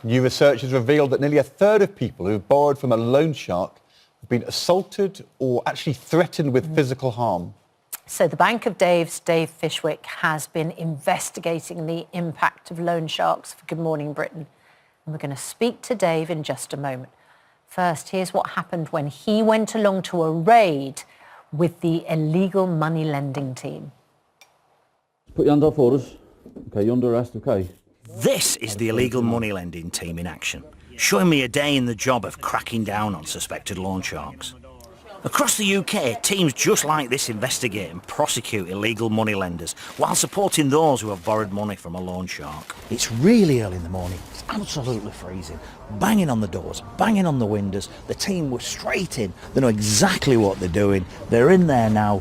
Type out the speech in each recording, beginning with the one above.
New research has revealed that nearly a third of people who have borrowed from a loan shark have been assaulted or actually threatened with physical harm. So the Bank of Dave's Dave Fishwick has been investigating the impact of loan sharks for Good Morning Britain. And we're going to speak to Dave in just a moment. First, here's what happened when he went along to a raid with the illegal money lending team. Put your hand up for us. Okay, you're under arrest, okay? This is the illegal money lending team in action, showing me a day in the job of cracking down on suspected loan sharks. Across the UK, teams just like this investigate and prosecute illegal money lenders while supporting those who have borrowed money from a loan shark. It's really early in the morning, it's absolutely freezing. Banging on the doors, banging on the windows, the team were straight in. They know exactly what they're doing. They're in there now.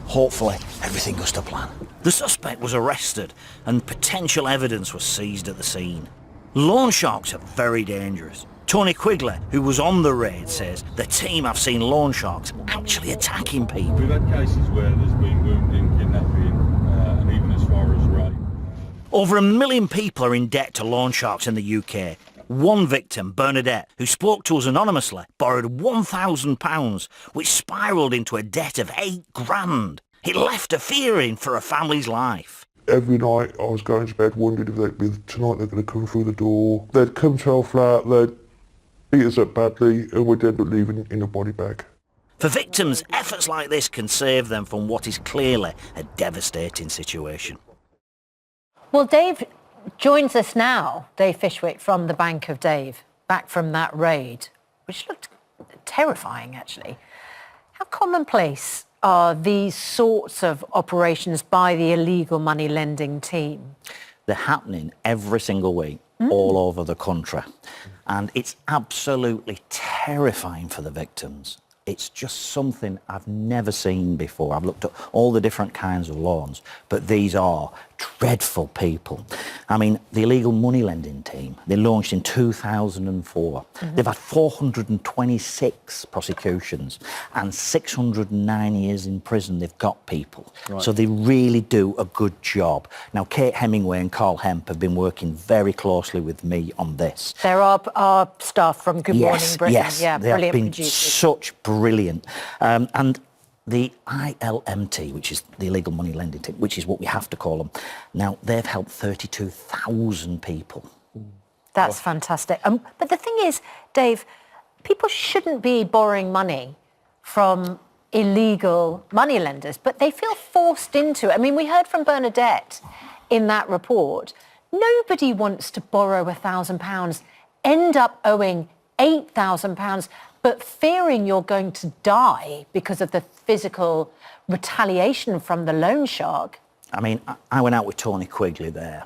Hopefully, everything goes to plan. The suspect was arrested and potential evidence was seized at the scene. Loan sharks are very dangerous. Tony Quigley, who was on the raid, says the team have seen loan sharks actually attacking people. We've had cases where there's been wounding, kidnapping, and even as far as rape. Over 1 million people are in debt to loan sharks in the UK. One victim, Bernadette, who spoke to us anonymously, borrowed £1,000, which spiralled into a debt of £8,000. It left her fearing for her family's life. Every night I was going to bed wondering if tonight they're going to come through the door. They'd come to our flat, they'd beat us up badly, and we'd end up leaving in a body bag. For victims, efforts like this can save them from what is clearly a devastating situation. Well, Dave joins us now, Dave Fishwick from the Bank of Dave, back from that raid, which looked terrifying, actually. How commonplace are these sorts of operations by the illegal money lending team? They're happening every single week all over the country. And it's absolutely terrifying for the victims. It's just something I've never seen before. I've looked at all the different kinds of loans, but these are dreadful people. I mean, the illegal money lending team, they launched in 2004. They've had 426 prosecutions and 609 years in prison they've got people. Right. So they really do a good job. Now, Kate Hemingway and Carl Hemp have been working very closely with me on this. There are our staff from Good Morning Britain. Yes, yeah, they brilliant have been producers. such brilliant. And the ILMT, which is the illegal money lending team, which is what we have to call them, now they've helped 32,000 people. That's fantastic. But the thing is, Dave, people shouldn't be borrowing money from illegal money lenders, but they feel forced into it. I mean, we heard from Bernadette in that report, nobody wants to borrow £1,000, end up owing £8,000, but fearing you're going to die because of the physical retaliation from the loan shark. I mean, I went out with Tony Quigley there,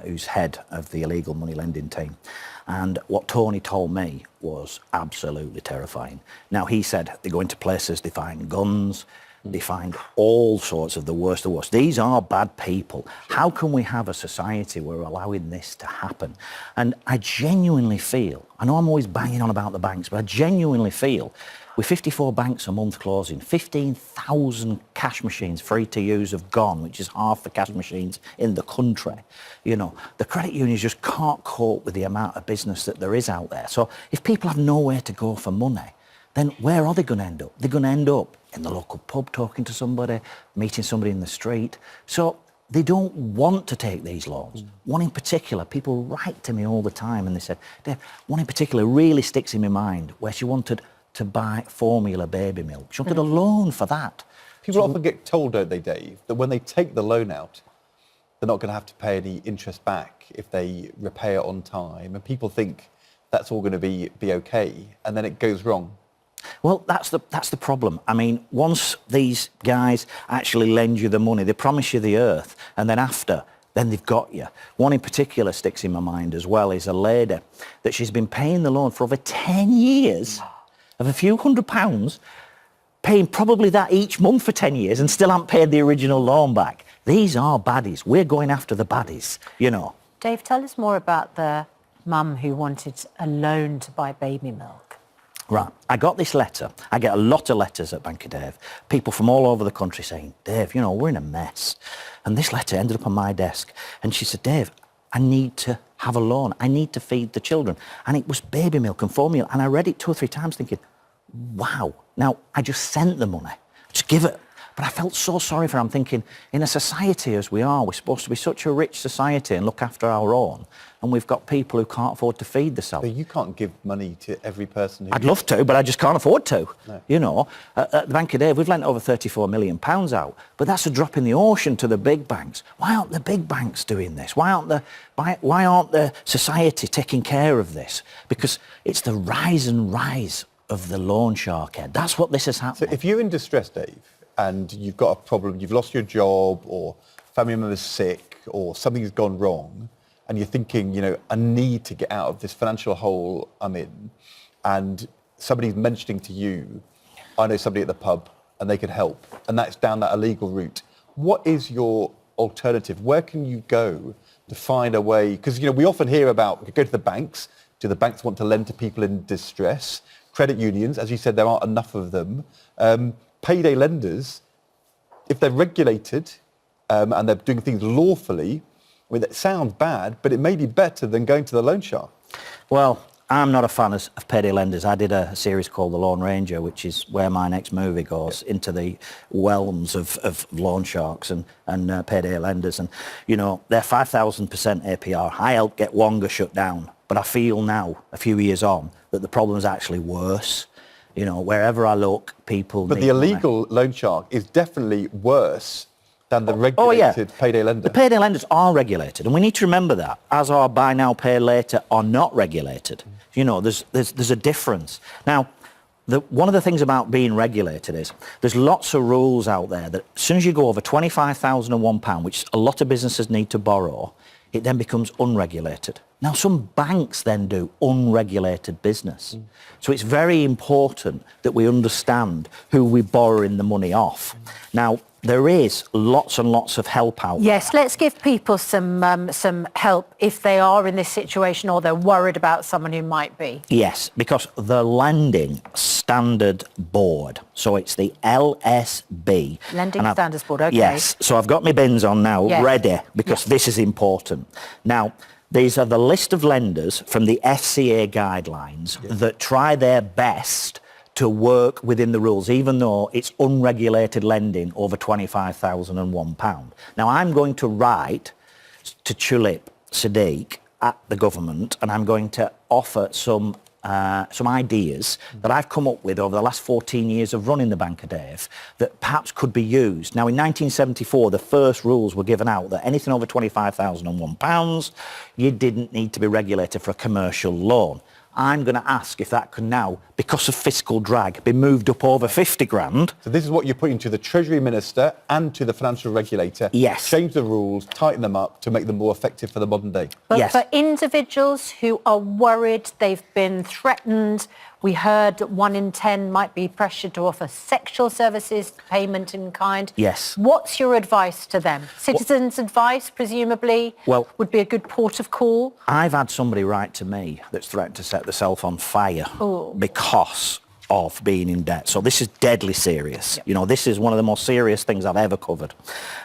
who's head of the illegal money lending team. And what Tony told me was absolutely terrifying. Now, he said they go into places, they find guns, they find all sorts of the worst of the worst. These are bad people. How can we have a society where we're allowing this to happen? And I genuinely feel, I know I'm always banging on about the banks, but I genuinely feel with 54 banks a month closing, 15,000 cash machines free to use have gone, which is half the cash machines in the country. You know, the credit unions just can't cope with the amount of business that there is out there. So if people have nowhere to go for money, then where are they going to end up? They're going to end up in the local pub talking to somebody, meeting somebody in the street. So they don't want to take these loans. One in particular, people write to me all the time and they said, Dave, one in particular really sticks in my mind where she wanted to buy formula baby milk. She wanted a loan for that. People often get told, don't they, Dave, that when they take the loan out, they're not going to have to pay any interest back if they repay it on time. And people think that's all going to be okay, and then it goes wrong. Well, that's the problem. I mean, once these guys actually lend you the money, they promise you the earth, and then after, then they've got you. One in particular sticks in my mind as well is a lady that she's been paying the loan for over 10 years of a few £100, paying probably that each month for 10 years and still haven't paid the original loan back. These are baddies. We're going after the baddies, you know. Dave, tell us more about the mum who wanted a loan to buy baby milk. Right, I got this letter. I get a lot of letters at Bank of Dave. People from all over the country saying, Dave, you know, we're in a mess. And this letter ended up on my desk. And she said, Dave, I need to have a loan. I need to feed the children. And it was baby milk and formula. And I read it 2 or 3 times thinking, wow. Now, I just sent the money. Just give it. But I felt so sorry for her. I'm thinking, in a society as we are, we're supposed to be such a rich society and look after our own. And we've got people who can't afford to feed themselves. But you can't give money to every person who... I'd love to, but I just can't afford to. No. You know, at the Bank of Dave, we've lent over £34 million out, but that's a drop in the ocean to the big banks. Why aren't the big banks doing this? Why aren't the society taking care of this? Because it's the rise and rise of the loan shark head. That's what this has happened. So if you're in distress, Dave, and you've got a problem, you've lost your job, or family member's sick, or something's gone wrong, and you're thinking, you know, I need to get out of this financial hole I'm in, and somebody's mentioning to you, I know somebody at the pub and they can help, and that's down that illegal route. What is your alternative? Where can you go to find a way? Because, you know, we often hear about, go to the banks. Do the banks want to lend to people in distress? Credit unions, as you said, there aren't enough of them. Payday lenders, if they're regulated and they're doing things lawfully, I mean, it sounds bad, but it may be better than going to the loan shark. Well, I'm not a fan of payday lenders. I did a series called The Lone Ranger, which is where my next movie goes, into the realms of loan sharks and payday lenders. And, you know, they're 5,000% APR. I helped get Wonga shut down. But I feel now, a few years on, that the problem is actually worse. You know, wherever I look, people But need the money. illegal loan shark is definitely worse than the regulated payday lender. The payday lenders are regulated, and we need to remember that, as are buy now, pay later are not regulated. You know, there's a difference. Now, one of the things about being regulated is there's lots of rules out there that as soon as you go over £25,001, which a lot of businesses need to borrow, it then becomes unregulated. Now, some banks then do unregulated business. So it's very important that we understand who we're borrowing the money off. Now, there is lots and lots of help out there. Yes, let's give people some help if they are in this situation or they're worried about someone who might be. Yes, because the Lending Standard Board, so it's the LSB. Lending Standards Board, okay. Yes, so I've got my bins on now, Yes. ready, because this is important. Now, these are the list of lenders from the FCA guidelines that try their best to work within the rules, even though it's unregulated lending over £25,001. Now, I'm going to write to Tulip Sadiq at the government, and I'm going to offer some ideas that I've come up with over the last 14 years of running the Bank of Dave that perhaps could be used. Now, in 1974, the first rules were given out that anything over £25,001, you didn't need to be regulated for a commercial loan. I'm going to ask if that can now, because of fiscal drag, be moved up over 50 grand. So this is what you're putting to the Treasury Minister and to the financial regulator. Yes. Change the rules, tighten them up to make them more effective for the modern day. But Yes. for individuals who are worried, they've been threatened, we heard 1 in 10 might be pressured to offer sexual services, payment in kind. Yes. What's your advice to them? Citizens' advice, presumably, Well- would be a good port of call? I've had somebody write to me that's threatened to set themselves on fire Oh. because of being in debt. So this is deadly serious. You know, this is one of the most serious things I've ever covered.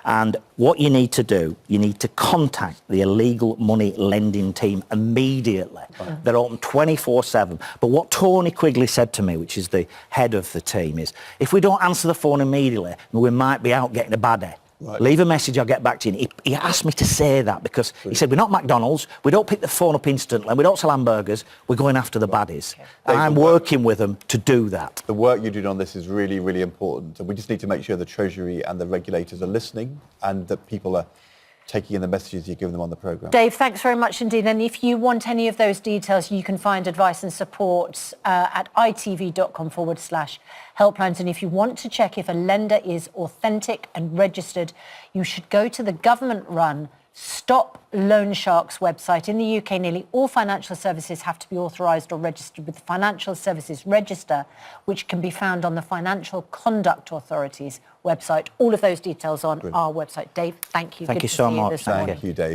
And what you need to do, you need to contact the illegal money lending team immediately. They're open 24/7. But what Tony Quigley said to me, which is the head of the team, is if we don't answer the phone immediately, we might be out getting a baddie. Right. Leave a message, I'll get back to you. He asked me to say that because he said, we're not McDonald's, we don't pick the phone up instantly, we don't sell hamburgers, we're going after the baddies. And I'm working with them to do that. The work you're doing on this is really, really important. And we just need to make sure the Treasury and the regulators are listening and that people are taking in the messages you're giving them on the programme. Dave, thanks very much indeed. And if you want any of those details, you can find advice and support at itv.com/helplines. And if you want to check if a lender is authentic and registered, you should go to the government-run Stop Loan Sharks website. In the UK, nearly all financial services have to be authorised or registered with the Financial Services Register, which can be found on the Financial Conduct Authority's website. All of those details on our website. Dave, thank you. Thank Good you to so see much. this morning. Thank you, Dave.